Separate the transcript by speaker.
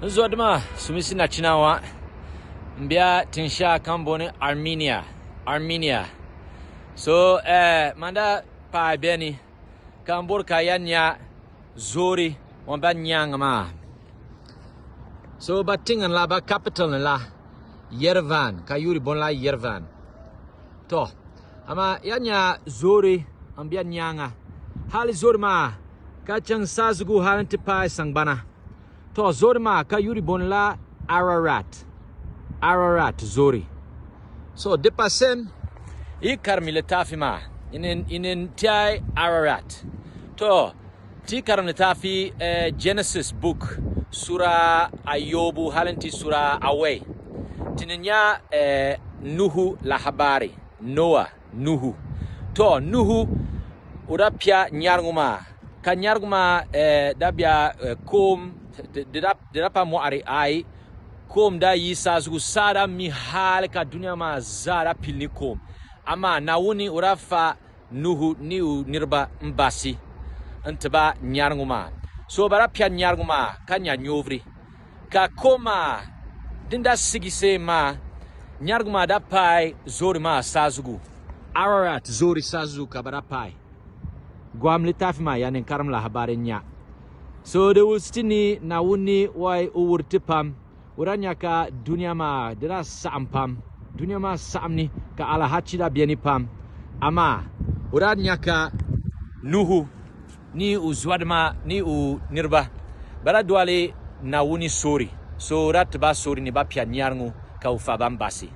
Speaker 1: Zodma sumisi na chinawa mbia tinsha kambone Armenia. So manda pa beni kambor kayanya zori wamba nyangama. So batingan la ba capital la Yerevan kayuri bon la Yerevan. To ama yanya zori ambia nyanga. Hali zori ma kachang sazugu halanti pa sangbana. To zori ma kayuri bon la Ararat zori. So depasem I karmiletafi ma inin tiai Ararat. To ti karmiletafi Genesis book sura Ayobu halanti sura Away. Tininya Nuhu la habari Noah Nuhu. To Nuhu urapia nyarnguma ka nyarnguma dabia kom didapa mo ari ai kom da yisa zugu sada mi halka dunia ma zara pilni kom ama nawuni urafa Nuhu niu nirba mbasi antaba nyarnguma so bara pia nyarnguma kanya nyovri ka koma dinda sigise ma nyarnguma da pai zori ma sazugu Ararat zori sazugu kabara pai gwam litafima yanin karam la habari nya so de wustini na wuni wai uwurtipam uranya ka dunia ma dira saampam dunia ma saamni ka ala hachida bieni pam ama uranya ka Nuhu ni uzwadma ni u nirba bara dwale na wuni sori so rat ba sori ni ba pia nyarngu ka ufabam basi